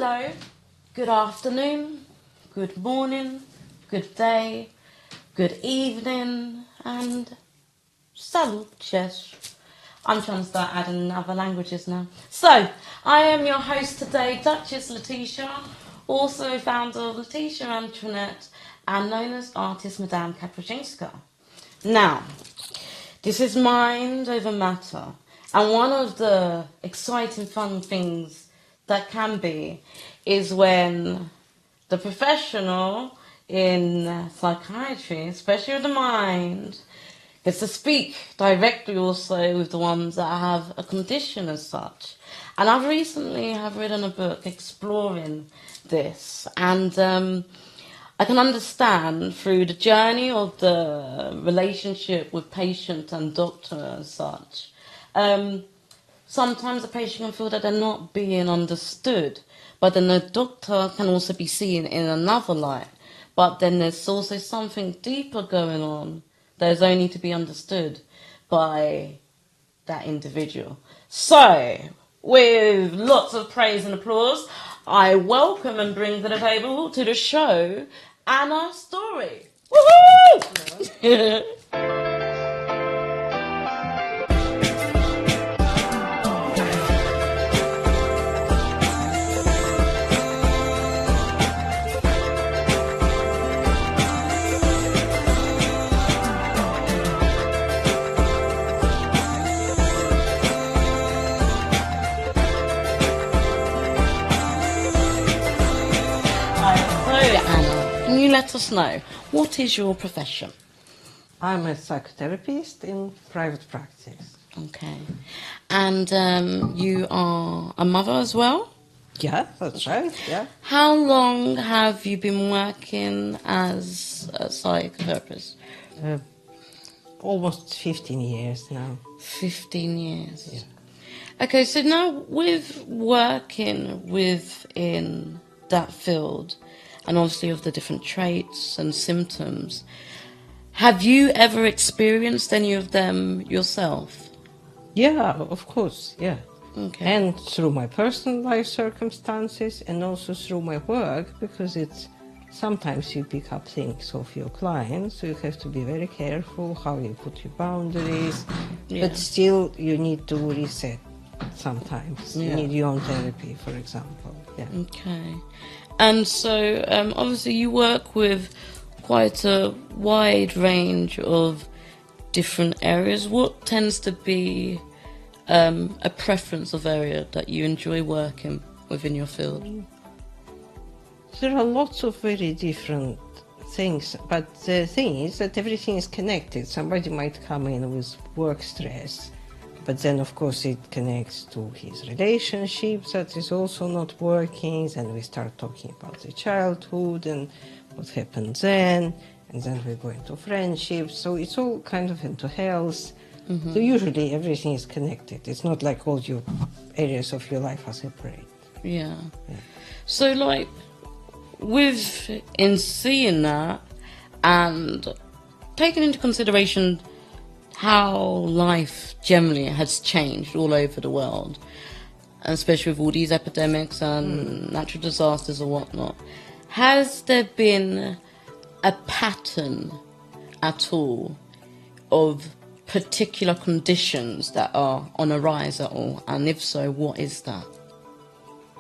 Hello, good afternoon, good morning, good day, good evening, and salut, yes. I'm trying to start adding other languages now. So, I am your host today, Duchess Letitia, also founder of Letitia Antoinette, and known as artist Madame Kaprzyńska. Now, this is mind over matter, and one of the exciting, fun things that can be is when the professional in psychiatry, especially with the mind, gets to speak directly also with the ones that have a condition as such. And I've recently have written a book exploring this, and I can understand through the journey of the relationship with patient and doctor as such. Sometimes the patient can feel that they're not being understood, but then the doctor can also be seen in another light. But then there's also something deeper going on that is only to be understood by that individual. So, with lots of praise and applause, I welcome and bring to the table to the show Anna Storey. Woohoo! Anna, can you let us know, what is your profession? I'm a psychotherapist in private practice. Okay. And you are a mother as well? Yeah, that's right, yeah. How long have you been working as a psychotherapist? Almost 15 years now. 15 years. Yeah. Okay, so now with working within that field, and obviously of the different traits and symptoms, have you ever experienced any of them yourself? Yeah, of course, yeah. Okay. And through my personal life circumstances and also through my work, because it's sometimes you pick up things of your clients, so you have to be very careful how you put your boundaries, Yeah. but still you need to reset sometimes. Yeah. You need your own therapy, for example. Yeah. Okay. And so, obviously you work with quite a wide range of different areas. What tends to be a preference of area that you enjoy working within your field? There are lots of very different things, but the thing is that everything is connected. Somebody might come in with work stress, but then of course it connects to his relationships that is also not working. Then we start talking about the childhood and what happened then, and then we go into friendships. So it's all kind of into health. So usually everything is connected. It's not like all your areas of your life are separate. Yeah. Yeah. So, like, in seeing that and taking into consideration how life generally has changed all over the world, and especially with all these epidemics and natural disasters and whatnot, has there been a pattern at all of particular conditions that are on a rise at all? And if so, what is that?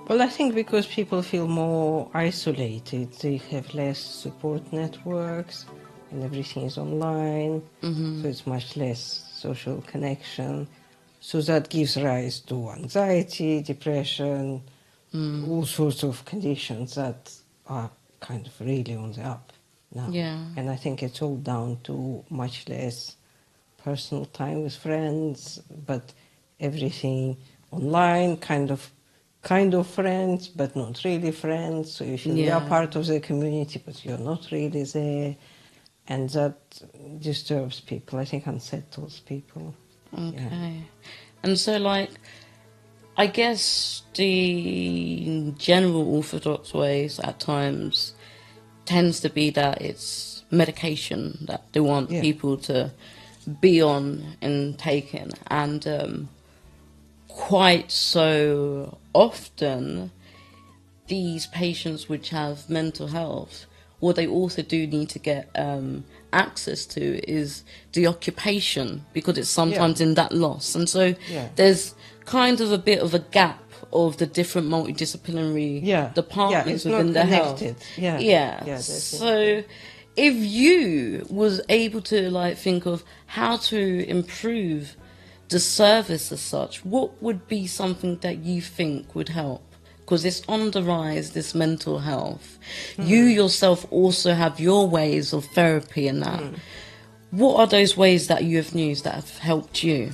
Well, I think because people feel more isolated, they have less support networks and everything is online, so it's much less social connection. So that gives rise to anxiety, depression, all sorts of conditions that are kind of really on the up now. Yeah. And I think it's all down to much less personal time with friends, but everything online, kind of friends, but not really friends. So you feel you are part of the community, but you're not really there. And that disturbs people, I think unsettles people. Okay. Yeah. And so, like, I guess the general orthodox ways at times tends to be that it's medication that they want people to be on and taking. And quite so often these patients which have mental health, what they also do need to get access to is the occupation, because it's sometimes in that loss. And so there's kind of a bit of a gap of the different multidisciplinary departments within the health. So if you was able to like think of how to improve the service as such, what would be something that you think would help? Because it's on the rise, this mental health. You yourself also have your ways of therapy and that. What are those ways that you have used that have helped you?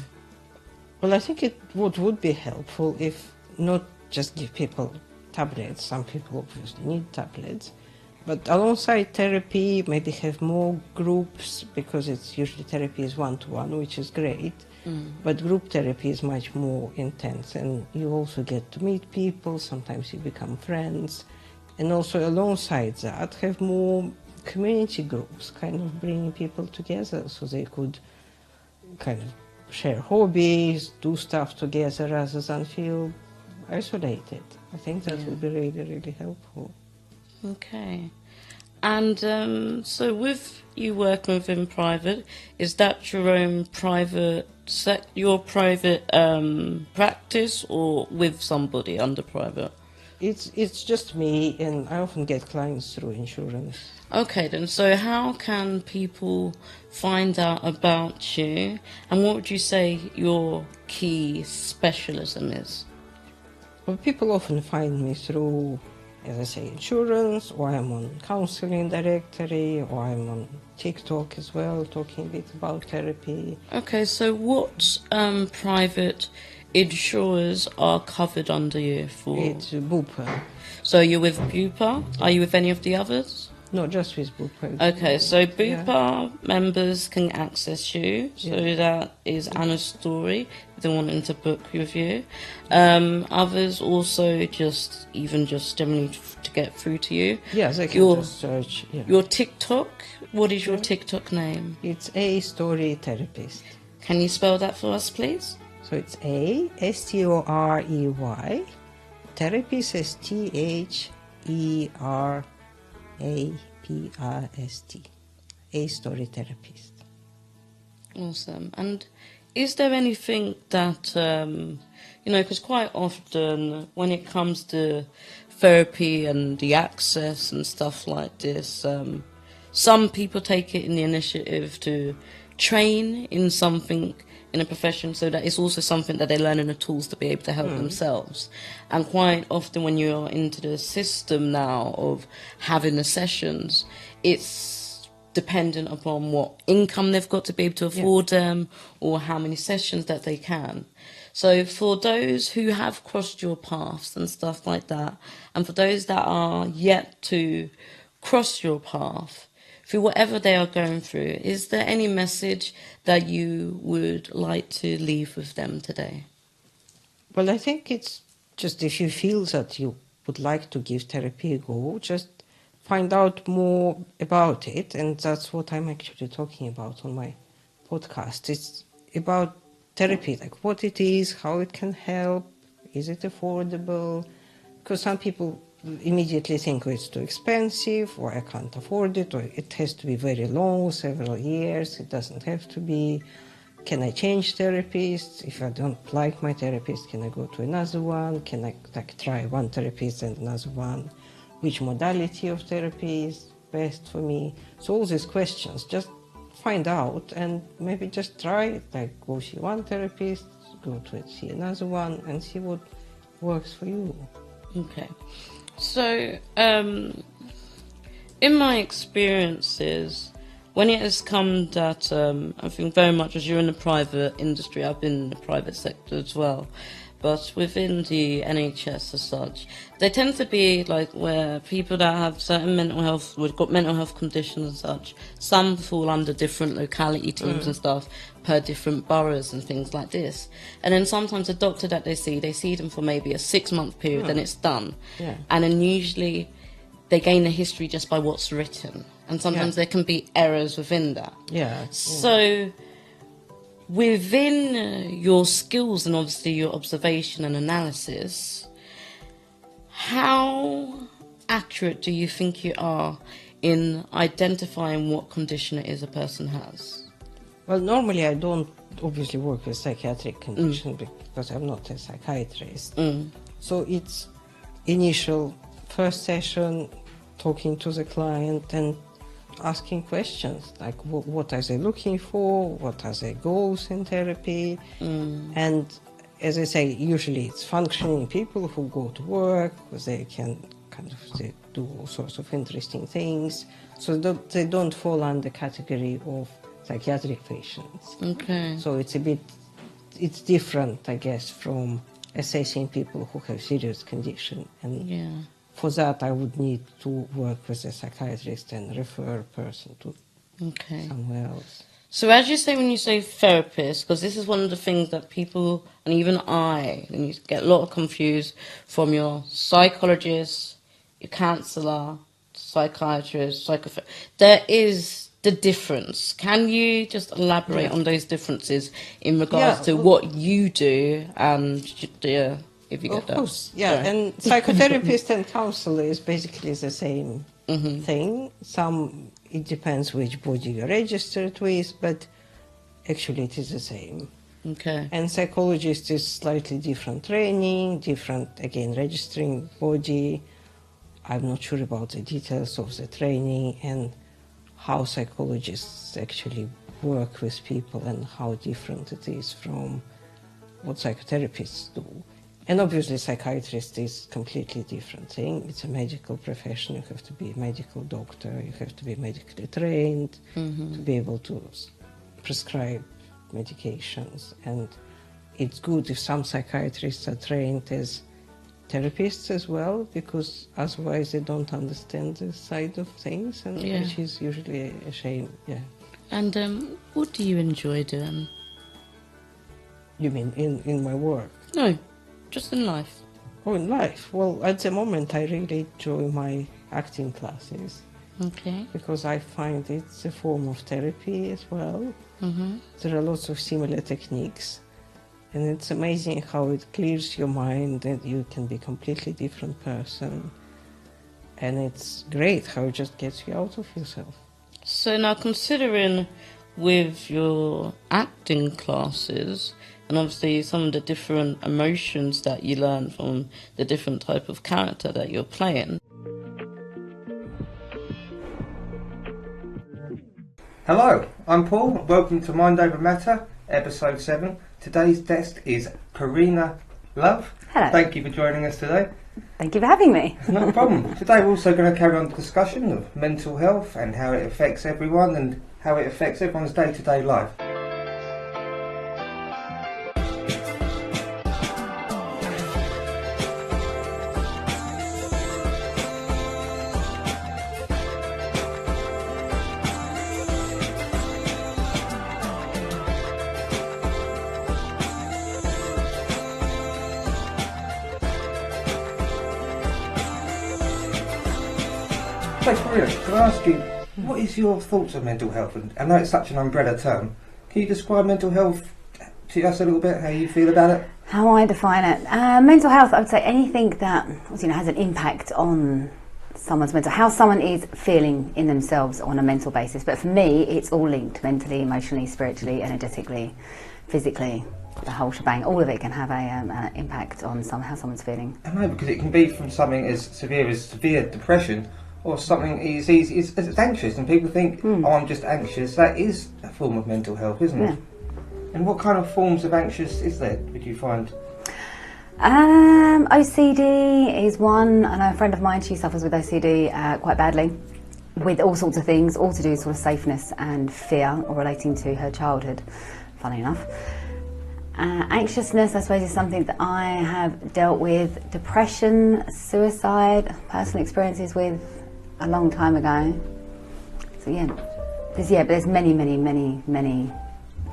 Well, I think it would be helpful if not just give people tablets. Some people obviously need tablets. But alongside therapy, maybe have more groups, because it's usually therapy is one-to-one, which is great. But group therapy is much more intense, and you also get to meet people. Sometimes you become friends. And also alongside that, have more community groups, kind of bringing people together so they could kind of share hobbies, do stuff together rather than feel isolated. I think that would be really, really helpful. Okay. And so with you working within private, is that your own private practice, or with somebody under private? It's just me, and I often get clients through insurance. Okay then, so how can people find out about you, and what would you say your key specialism is? Well, people often find me through, as I say, insurance, or I'm on counseling directory, or I'm on TikTok as well, talking a bit about therapy. Okay, so what private insurers are covered under you for? It's Bupa. So you're with Bupa? Are you with any of the others? No, just with Bupa. Okay, so Bupa members can access you. So that is Anna Storey, if they're wanting to book with you. Others also just generally to get through to you. Yeah, they can just search. Yeah. Your TikTok, what is your TikTok name? It's A Storey Therapist. Can you spell that for us, please? So it's A, S-T-O-R-E-Y, Therapist, S-T-H-E-R-A-P-I-S-T, A Storey Therapist. Awesome. And is there anything that, because quite often when it comes to therapy and the access and stuff like this, some people take it in the initiative to train in something in a profession, so that it's also something that they learn in the tools to be able to help themselves. And quite often when you're into the system now of having the sessions, it's dependent upon what income they've got to be able to afford them, or how many sessions that they can. So for those who have crossed your paths and stuff like that, and for those that are yet to cross your path, through whatever they are going through, is there any message that you would like to leave with them today? Well, I think it's just, if you feel that you would like to give therapy a go, just find out more about it. And that's what I'm actually talking about on my podcast. It's about therapy, like what it is, how it can help, is it affordable? Because some people immediately think, oh, it's too expensive, or I can't afford it, or it has to be very long, several years. It doesn't have to be. Can I change therapists? If I don't like my therapist, can I go to another one? Can I try one therapist and another one? Which modality of therapy is best for me? So all these questions, just find out, and maybe just try it, like go see one therapist, go to see another one, and see what works for you. Okay. So, in my experiences, when it has come that, I think very much as you're in the private industry, I've been in the private sector as well, but within the NHS as such, they tend to be like where people that have certain mental health, we've got mental health conditions and such, some fall under different locality teams and stuff per different boroughs and things like this. And then sometimes the doctor that they see them for maybe a 6-month period, then it's done. Yeah. And then usually they gain the history just by what's written. And sometimes there can be errors within that. Yeah. So within your skills and obviously your observation and analysis, How accurate do you think you are in identifying what condition it is a person has? Well, normally I don't obviously work with psychiatric condition because I'm not a psychiatrist. So it's initial first session, talking to the client and asking questions like what are they looking for, what are their goals in therapy, and as I say, usually it's functioning people who go to work, they can they do all sorts of interesting things, so they don't fall under the category of psychiatric patients. Okay. So it's different, I guess, from assessing people who have serious condition. And for that, I would need to work with a psychiatrist and refer a person to somewhere else. So as you say, when you say therapist, because this is one of the things that people, and even I, and you get a lot of confused from your psychologist, your counsellor, psychiatrist, psychotherapist. There is the difference. Can you just elaborate on those differences in regards to what you do and if you get that? Of course, and psychotherapist and counsellor is basically the same thing. It depends which body you're registered with, but actually it is the same. Okay. And psychologist is slightly different training, different, again, registering body. I'm not sure about the details of the training and how psychologists actually work with people and how different it is from what psychotherapists do. And obviously psychiatrist is a completely different thing. It's a medical profession. You have to be a medical doctor. You have to be medically trained to be able to prescribe medications. And it's good if some psychiatrists are trained as therapists as well, because otherwise they don't understand this side of things, and which is usually a shame. And what do you enjoy doing? You mean in my work? No, just in life. Oh, in life? Well, at the moment I really enjoy my acting classes. Okay. Because I find it's a form of therapy as well. There are lots of similar techniques. And it's amazing how it clears your mind and you can be a completely different person. And it's great how it just gets you out of yourself. So now, considering with your acting classes, and obviously some of the different emotions that you learn from the different type of character that you're playing. Hello, I'm Paul. Welcome to Mind Over Matter, episode 7. Today's guest is Karinna Love. Hello. Thank you for joining us today. Thank you for having me. No problem. Today we're also going to carry on the discussion of mental health and how it affects everyone and how it affects everyone's day-to-day life. So, Karinna, can I ask you, what is your thoughts on mental health? And I know it's such an umbrella term. Can you describe mental health to us a little bit, how you feel about it? How I define it? Mental health, I would say anything that has an impact on someone's mental, how someone is feeling in themselves on a mental basis. But for me, it's all linked mentally, emotionally, spiritually, energetically, physically. The whole shebang, all of it can have an impact on how someone's feeling. I know, because it can be from something as severe depression, or something as easy as anxious, and people think, oh, I'm just anxious. That is a form of mental health, isn't it? And what kind of forms of anxious is there, would you find? OCD is one. I know a friend of mine, she suffers with OCD quite badly, with all sorts of things, all to do with sort of safeness and fear, or relating to her childhood, funny enough. Anxiousness, I suppose, is something that I have dealt with. Depression, suicide, personal experiences with a long time ago. So but there's many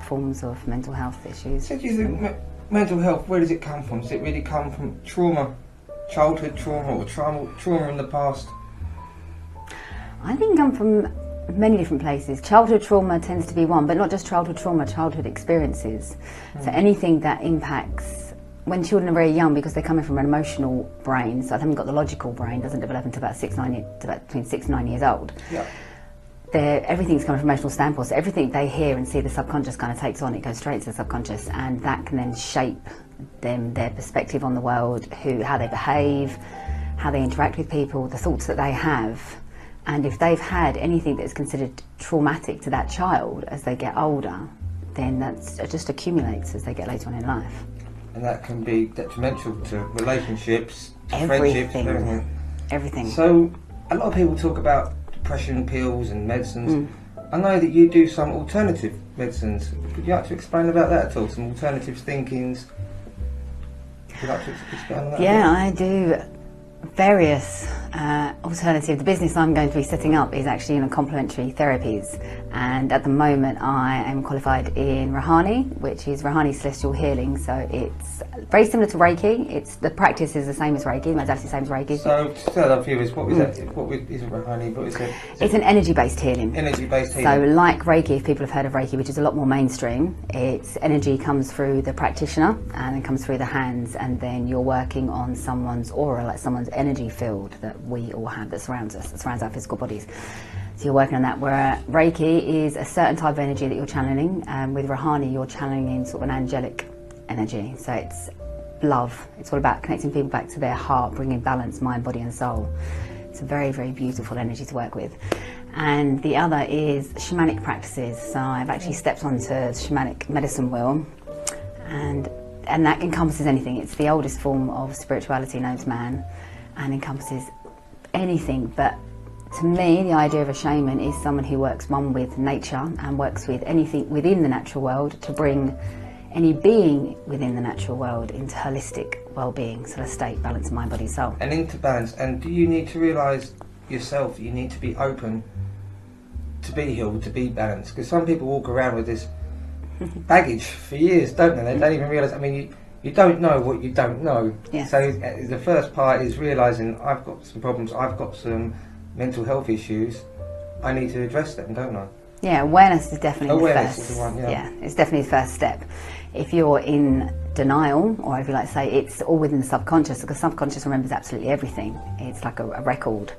forms of mental health issues. So do you think mental health, where does it come from? Does it really come from trauma, childhood trauma, or trauma in the past? I think it comes from many different places. Childhood trauma tends to be one, but not just childhood trauma, childhood experiences. So anything that impacts when children are very young, because they're coming from an emotional brain, so they haven't got the logical brain, doesn't develop until about between 6 and 9 years old. Yeah. Everything's coming from an emotional standpoint, so everything they hear and see, the subconscious kind of takes on, it goes straight to the subconscious, and that can then shape them, their perspective on the world, how they behave, how they interact with people, the thoughts that they have. And if they've had anything that is considered traumatic to that child as they get older, then that just accumulates as they get later on in life. And that can be detrimental to relationships, to Everything. friendships, everything. Everything. So, a lot of people talk about depression pills and medicines. I know that you do some alternative medicines. Could you like to explain about that at all? Some alternative thinkings? Would you like to explain on that? Yeah, I do various alternative. The business I'm going to be setting up is actually in complementary therapies, and at the moment I am qualified in Rahani, which is Rahani Celestial Healing. So it's very similar to Reiki. The practice is the same as Reiki, modality the same as Reiki. So to tell our viewers, what is that? What is it, Rahani? What is it? It's an energy-based healing. Energy-based healing. So like Reiki, if people have heard of Reiki, which is a lot more mainstream, it's energy comes through the practitioner and then comes through the hands, and then you're working on someone's aura, like someone's energy field that we all have that surrounds us, that surrounds our physical bodies. So you're working on that, where Reiki is a certain type of energy that you're channeling, and with Rahani you're channeling in sort of an angelic energy. So it's love. It's all about connecting people back to their heart, bringing balance, mind, body and soul. It's a very, very beautiful energy to work with. And the other is shamanic practices. So I've actually stepped onto shamanic medicine wheel, and that encompasses anything. It's the oldest form of spirituality known to man, and encompasses anything. But to me, the idea of a shaman is someone who works one with nature and works with anything within the natural world to bring any being within the natural world into holistic well-being, sort of state, balance, mind, body, soul. And into balance. And do you need to realise yourself that you need to be open to be healed, to be balanced? Because some people walk around with this baggage for years, don't they? They don't even realise. I mean, you don't know what you don't know. Yes. So the first part is realising I've got some problems, I've got some mental health issues, I need to address them, don't I? Yeah, awareness is definitely the first. Is the one, yeah. It's definitely the first step. If you're in denial, or if you like to say it's all within the subconscious, because subconscious remembers absolutely everything. It's like a record.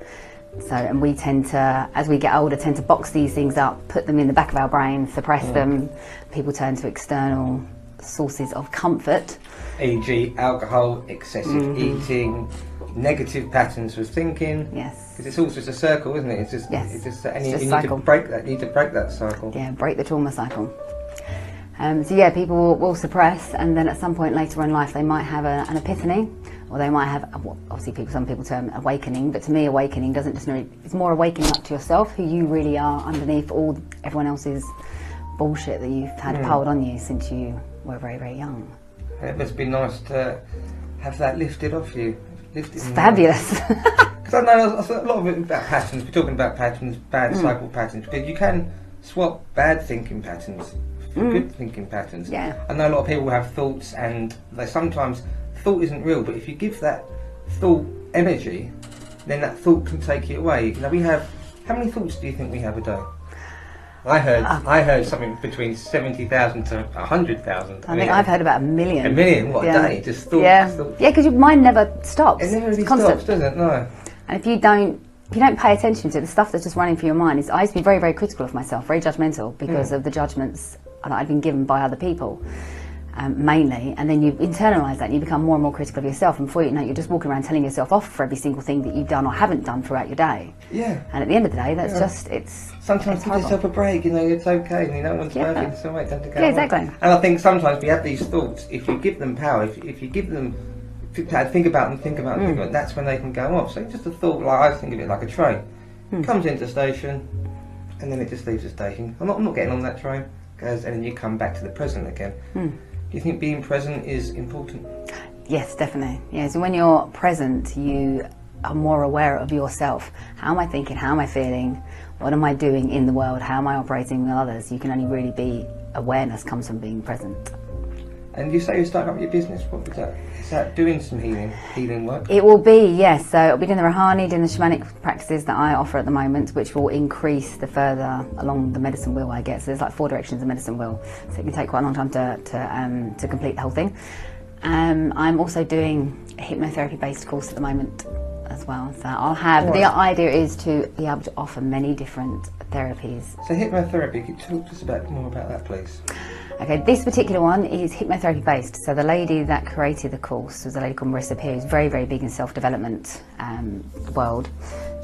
So, and we tend to, as we get older, tend to box these things up, put them in the back of our brain, suppress them. People turn to external sources of comfort. E.g. alcohol, excessive eating, negative patterns of thinking. Yes. Because it's all just a circle, isn't it? It's just, Yes. it's just, and It's you just need cycle. to break that. You need to break that cycle. Yeah, break the trauma cycle. So yeah, people will suppress, and then at some point later in life they might have an epiphany, or they might have, obviously some people term awakening, but to me awakening doesn't just mean, it's more awakening up to yourself, who you really are underneath everyone else's bullshit that you've had piled on you since you were very, very young. And it must be nice to have that lifted off you. It's fabulous. Because I know a lot of it about patterns. We're talking about patterns, bad cycle patterns, because you can swap bad thinking patterns for good thinking patterns. Yeah. I know a lot of people have thoughts, and they sometimes thought isn't real, but if you give that thought energy, then that thought can take it away. You know, we have, how many thoughts do you think we have a day? I heard something between 70,000 to 100,000. I think I've heard about 1 million. 1 million? What, a day? Just thoughts? Yeah, Thoughts. yeah, because your mind never stops. It never really It's constant. stops, does it? No. And if you don't pay attention to the stuff that's just running through your mind, I used to be very, very critical of myself, very judgmental, because of the judgments that I'd been given by other people, mainly. And then you internalise that and you become more and more critical of yourself, and before you know it, you're just walking around telling yourself off for every single thing that you've done or haven't done throughout your day. Yeah. And at the end of the day, that's just, it's... Sometimes it's give horrible. yourself a break, you know, it's okay, and no one's Yeah. perfect, so wait, don't go Yeah, on. exactly. And I think sometimes we have these thoughts, if you give them power, if you give them, think about them, think about them, that's when they can go off. So just a thought, like I think of it like a train. Comes into the station, and then it just leaves the station. I'm not getting on that train, goes, and then you come back to the present again. Do you think being present is important? Yes, definitely. Yeah, so when you're present, you are more aware of yourself. How am I thinking? How am I feeling? What am I doing in the world? How am I operating with others? You can only really be, awareness comes from being present. And you say you're starting up your business, what was that? Is that doing some healing work? It will be, yes. So it'll be doing the Rahani, doing the shamanic practices that I offer at the moment, which will increase the further along the medicine wheel I get. So there's like 4 directions of medicine wheel. So it can take quite a long time to complete the whole thing. I'm also doing a hypnotherapy-based course at the moment as well. So I'll have, the idea is to be able to offer many different therapies. So hypnotherapy, can you talk to us more about that, please? Okay, this particular one is hypnotherapy based. So the lady that created the course was a lady called Marissa Peer, who's very, very big in self-development world.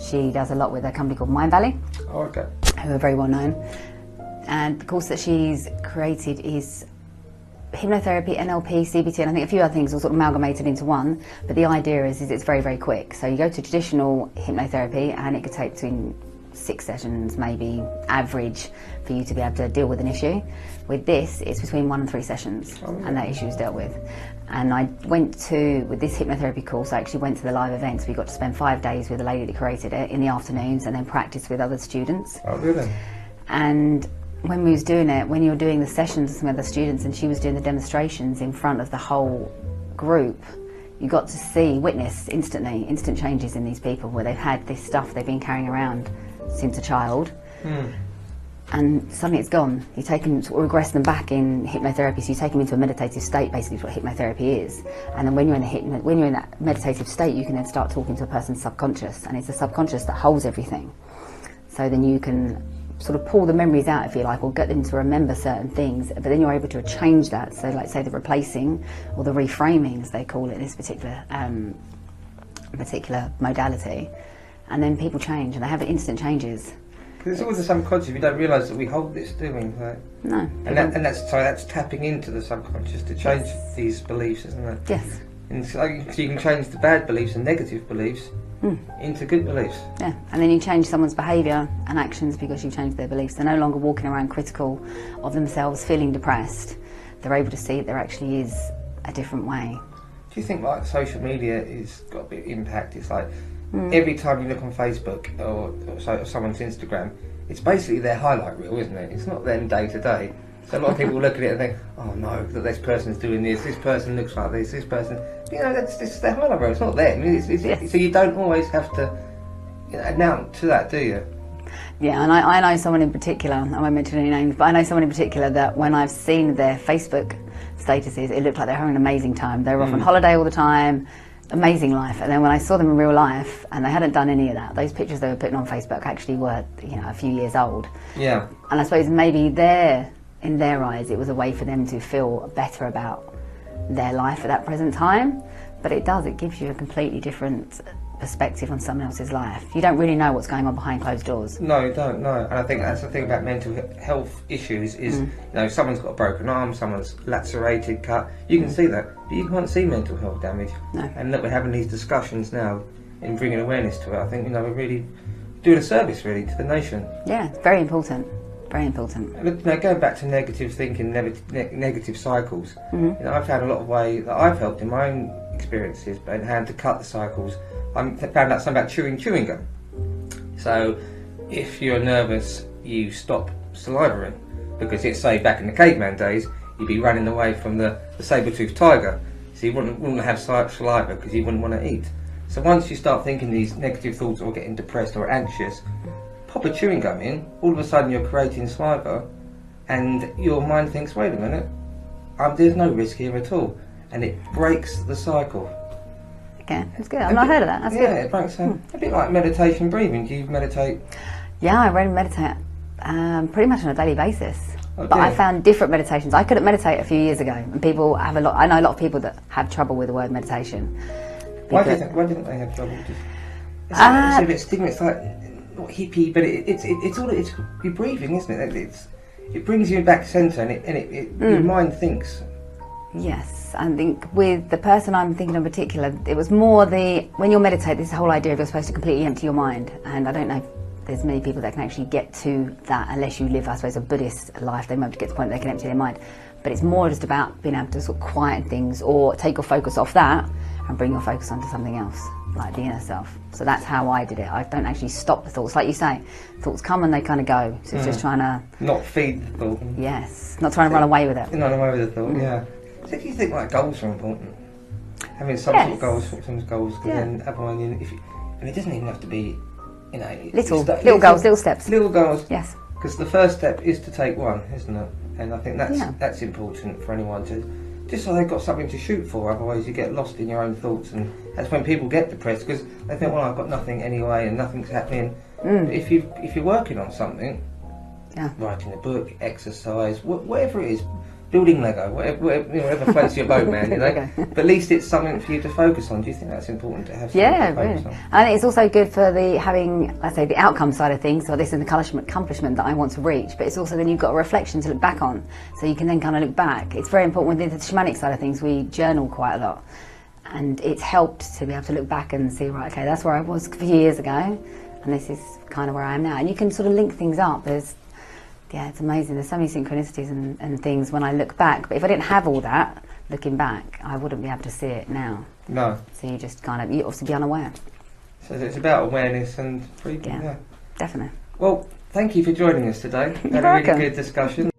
She does a lot with a company called Mind Valley, who are very well known. And the course that she's created is hypnotherapy, NLP, CBT, and I think a few other things all sort of amalgamated into one. But the idea is it's very, very quick. So you go to traditional hypnotherapy and it could take between 6 sessions, maybe average, for you to be able to deal with an issue. With this, it's between 1 and 3 sessions, and that issue is dealt with. And I went to, with this hypnotherapy course, I actually went to the live events. We got to spend 5 days with the lady that created it in the afternoons, and then practice with other students. Oh, really? And when we was doing it, when you were doing the sessions with some other students, and she was doing the demonstrations in front of the whole group, you got to see, witness instantly, instant changes in these people where they've had this stuff they've been carrying around since a child, and suddenly it's gone. You take them, sort of regress them back in hypnotherapy, so you take them into a meditative state, basically is what hypnotherapy is. And then when you're in that meditative state, you can then start talking to a person's subconscious, and it's the subconscious that holds everything. So then you can sort of pull the memories out, if you like, or get them to remember certain things, but then you're able to change that. So like say the replacing or the reframing, as they call it, this particular modality, and then people change and they have instant changes. Because it's always the subconscious. We don't realise that we hold this, do we? Like, no. And that's tapping into the subconscious to change these beliefs, isn't it? Yes. And so you can change the bad beliefs and negative beliefs into good beliefs. Yeah, and then you change someone's behaviour and actions because you change their beliefs. They're no longer walking around critical of themselves, feeling depressed. They're able to see that there actually is a different way. Do you think like social media has got a bit of impact? It's like every time you look on Facebook or someone's Instagram, it's basically their highlight reel, isn't it? It's not them day to day. So a lot of people look at it and think, oh no, that this person's doing this person looks like this person... You know, that's their highlight reel, it's not them. Yes. So you don't always have to announce to that, do you? Yeah, and I know someone in particular, I won't mention any names, but I know someone in particular that when I've seen their Facebook statuses, it looked like they're having an amazing time. They were off on holiday all the time, amazing life. And then when I saw them in real life, and they hadn't done any of that, those pictures they were putting on Facebook actually were, you know, a few years old. Yeah. And I suppose maybe in their eyes, it was a way for them to feel better about their life at that present time. But it gives you a completely different perspective on someone else's life. You don't really know what's going on behind closed doors. No, you don't, no. And I think that's the thing about mental health issues is, you know, someone's got a broken arm, someone's lacerated, cut, you can see that, but you can't see mental health damage. No. And look, we're having these discussions now in bringing awareness to it. I think, you know, we're really doing a service, really, to the nation. Yeah, it's very important. Very important. And, now, going back to negative thinking, negative cycles, you know, I've found a lot of way that I've helped in my own experiences, but in how to cut the cycles. I found out something about chewing gum. So, if you're nervous, you stop salivating, because it's, say, back in the caveman days, you'd be running away from the saber-toothed tiger, so you wouldn't have saliva because you wouldn't want to eat. So once you start thinking these negative thoughts or getting depressed or anxious, pop a chewing gum in, all of a sudden you're creating saliva, and your mind thinks, wait a minute, there's no risk here at all, and it breaks the cycle. Okay, that's good. I've not heard of that. That's good. Yeah, it breaks a bit like meditation breathing. Do you meditate? Yeah, I really meditate pretty much on a daily basis. Oh, but I found different meditations. I couldn't meditate a few years ago, and people have I know a lot of people that have trouble with the word meditation. Why do you think they have trouble? It's a bit stigma. It's like not hippie, but it's all your breathing, isn't it? It brings you back centre, and your mind thinks. Yes, I think with the person I'm thinking in particular, it was more when you meditate, this whole idea of you're supposed to completely empty your mind, and I don't know if there's many people that can actually get to that unless you live, I suppose, a Buddhist life. They might get to the point where they can empty their mind, but it's more just about being able to sort of quiet things or take your focus off that and bring your focus onto something else, like the inner self. So that's how I did it. I don't actually stop the thoughts. Like you say, thoughts come and they kind of go. So it's just trying to... Not feed the thought. Yes, not trying to run away with it. Run away with the thought, yeah. So do you think like goals are important? Having some sort of goals, some goals, because then otherwise, and it doesn't even have to be, you know... Little goals, little steps. Little goals. Yes. Because the first step is to take one, isn't it? And I think that's important for anyone just so they've got something to shoot for. Otherwise, you get lost in your own thoughts, and that's when people get depressed because they think, well, I've got nothing anyway, and nothing's happening. But if you're working on something, writing a book, exercise, whatever it is, building Lego, whatever floats your boat, man, you know. But at least it's something for you to focus on. Do you think that's important to have something to focus on? I think it's also good for having, let's say, the outcome side of things. So this is an accomplishment that I want to reach, but it's also then you've got a reflection to look back on. So you can then kind of look back. It's very important with the shamanic side of things. We journal quite a lot, and it's helped to be able to look back and see, right, okay, that's where I was a few years ago, and this is kind of where I am now. And you can sort of link things up. Yeah, it's amazing. There's so many synchronicities and things when I look back. But if I didn't have all that, looking back, I wouldn't be able to see it now. No. So you just kind of, you also be unaware. So it's about awareness and freedom. Yeah, definitely. Well, thank you for joining us today. You're Had a really welcome. good discussion.